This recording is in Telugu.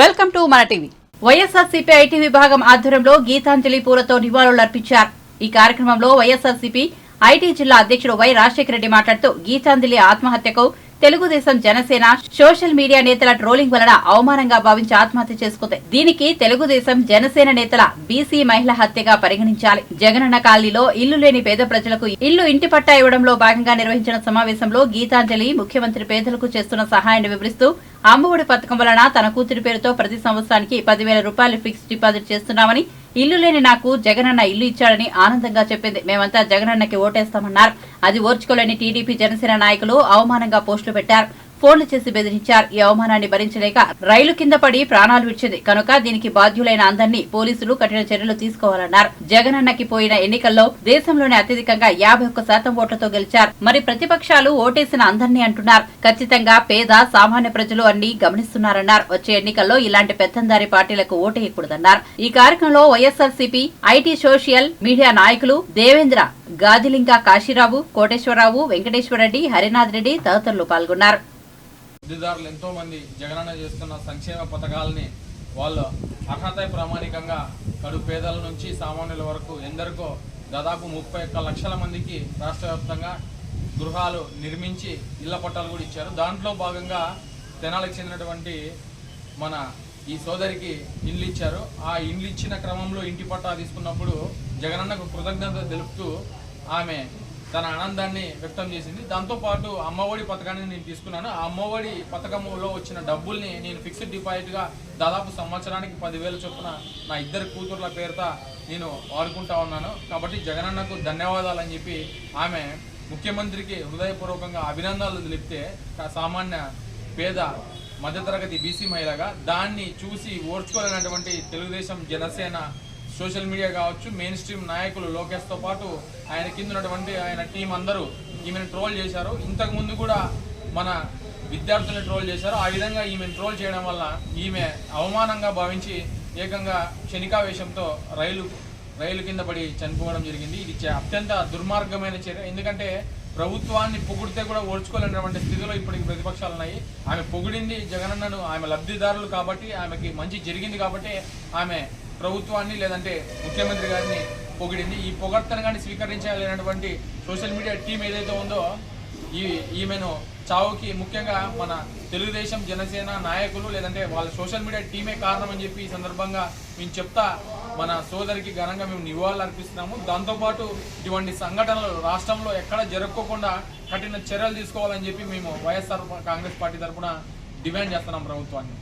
వెల్కమ్ టు మన టీవీ. వైఎస్ఆర్సీపీ ఐటీ విభాగం ఆధ్వర్యంలో గీతాంజలి పూలతో నివాళులర్పించారు. ఈ కార్యక్రమంలో వైఎస్ఆర్సీపీ ఐటీ జిల్లా అధ్యక్షుడు వై రాజశేఖర రెడ్డి మాట్లాడుతూ గీతాంజలి ఆత్మహత్యకు తెలుగుదేశం జనసేన సోషల్ మీడియా నేతల ట్రోలింగ్ వలన అవమానంగా భావించి ఆత్మహత్య చేసుకుంది. దీనికి తెలుగుదేశం జనసేన నేతల బీసీ మహిళ హత్యగా పరిగణించాలి. జగనన్న కాలనీలో ఇల్లు లేని పేద ప్రజలకు ఇల్లు ఇంటి పట్టా ఇవ్వడంలో భాగంగా నిర్వహించిన సమావేశంలో గీతాంజలి ముఖ్యమంత్రి పేదలకు చేస్తున్న సహాయాన్ని వివరిస్తూ అమ్మఒడి పథకం వలన తన కూతురి పేరుతో ప్రతి సంవత్సరానికి 10,000 రూపాయలు ఫిక్స్డ్ డిపాజిట్ చేస్తున్నామని, ఇల్లు లేని నాకు జగనన్న ఇల్లు ఇచ్చాడని ఆనందంగా చెప్పింది. మేమంతా జగనన్నకి ఓటేస్తామన్నారు. అది ఓర్చుకోలేని టీడీపీ జనసేన నాయకులు అవమానంగా పోస్టులు పెట్టారు. ఫోన్లు చేసి బెదిరించారు. ఈ అవమానాన్ని భరించలేక రైలు కింద పడి ప్రాణాలు విడిచింది కనుక దీనికి బాధ్యులైన అందరినీ పోలీసులు కఠిన చర్యలు తీసుకోవాలన్నారు. జగనన్నకి పోయిన ఎన్నికల్లో దేశంలోనే అత్యధికంగా 51% ఓట్లతో గెలిచారు. మరి ప్రతిపక్షాలు ఓటేసిన అందరినీ అంటున్నారు. ఖచ్చితంగా పేద సామాన్య ప్రజలు అన్ని గమనిస్తున్నారన్నారు. వచ్చే ఎన్నికల్లో ఇలాంటి పెత్తందారి పార్టీలకు ఓటేయకూడదన్నారు. ఈ కార్యక్రమంలో వైఎస్ఆర్సీపీ ఐటీ సోషల్ మీడియా నాయకులు దేవేంద్ర, గాదిలింక కాశీరావు, కోటేశ్వరరావు, వెంకటేశ్వరరెడ్డి, హరినాథ్ రెడ్డి తదితరులు పాల్గొన్నారు. లబ్ధిదారులు ఎంతో మంది జగనన్న చేస్తున్న సంక్షేమ పథకాలని వాళ్ళు అర్హత ప్రామాణికంగా కడు పేదల నుంచి సామాన్యుల వరకు ఎందరికో దాదాపు 31 లక్షల మందికి రాష్ట్ర వ్యాప్తంగా గృహాలు నిర్మించి ఇళ్ల పట్టాలు కూడా ఇచ్చారు. దాంట్లో భాగంగా తెనాలకు చెందినటువంటి మన ఈ సోదరికి ఇండ్లు ఇచ్చారు. ఆ ఇండ్లు ఇచ్చిన క్రమంలో ఇంటి పట్టా తీసుకున్నప్పుడు జగనన్నకు కృతజ్ఞత తెలుపుతూ ఆమె తన ఆనందాన్ని వ్యక్తం చేసింది. దాంతోపాటు అమ్మఒడి పథకాన్ని నేను తీసుకున్నాను. ఆ అమ్మఒడి పథకంలో వచ్చిన డబ్బుల్ని నేను ఫిక్స్డ్ డిపాజిట్గా దాదాపు సంవత్సరానికి 10,000 చొప్పున నా ఇద్దరు కూతుర్ల పేరుతో నేను వాడుకుంటా ఉన్నాను. కాబట్టి జగనన్నకు ధన్యవాదాలు అని చెప్పి ఆమె ముఖ్యమంత్రికి హృదయపూర్వకంగా అభినందనలు తెలిపితే, సామాన్య పేద మధ్యతరగతి బీసీ మహిళగా దాన్ని చూసి ఓర్చుకోలేనటువంటి తెలుగుదేశం జనసేన సోషల్ మీడియా కావచ్చు, మెయిన్ స్ట్రీమ్ నాయకులు లోకేష్తో పాటు ఆయన కింద ఉన్నటువంటి ఆయన టీం అందరూ ఈమెను ట్రోల్ చేశారు. ఇంతకుముందు కూడా మన విద్యార్థులను ట్రోల్ చేశారు. ఆ విధంగా ఈమెను ట్రోల్ చేయడం వల్ల ఈమె అవమానంగా భావించి ఏకంగా క్షణికావేశంతో రైలు కింద పడి చనిపోవడం జరిగింది. ఇది అత్యంత దుర్మార్గమైన చర్య. ఎందుకంటే ప్రభుత్వాన్ని పొగిడితే కూడా ఓర్చుకోలేనటువంటి స్థితిలో ఇప్పటికి ప్రతిపక్షాలు ఉన్నాయి. ఆమె పొగిడింది జగనన్నను, ఆమె లబ్ధిదారులు కాబట్టి, ఆమెకి మంచి జరిగింది కాబట్టి ఆమె ప్రభుత్వాన్ని లేదంటే ముఖ్యమంత్రి గారిని పొగిడింది. ఈ పొగడ్తను కానీ స్వీకరించాలనేటువంటి సోషల్ మీడియా టీం ఏదైతే ఉందో ఈమెను చావుకి ముఖ్యంగా మన తెలుగుదేశం జనసేన నాయకులు లేదంటే వాళ్ళ సోషల్ మీడియా టీమే కారణం అని చెప్పి ఈ సందర్భంగా మేము చెప్తా మన సోదరికి ఘనంగా మేము నివాళులు అర్పిస్తున్నాము. దాంతోపాటు ఇటువంటి సంఘటనలు రాష్ట్రంలో ఎక్కడ జరుపుకోకుండా కఠిన చర్యలు తీసుకోవాలని చెప్పి మేము వైఎస్ఆర్ కాంగ్రెస్ పార్టీ తరఫున డిమాండ్ చేస్తున్నాం ప్రభుత్వాన్ని.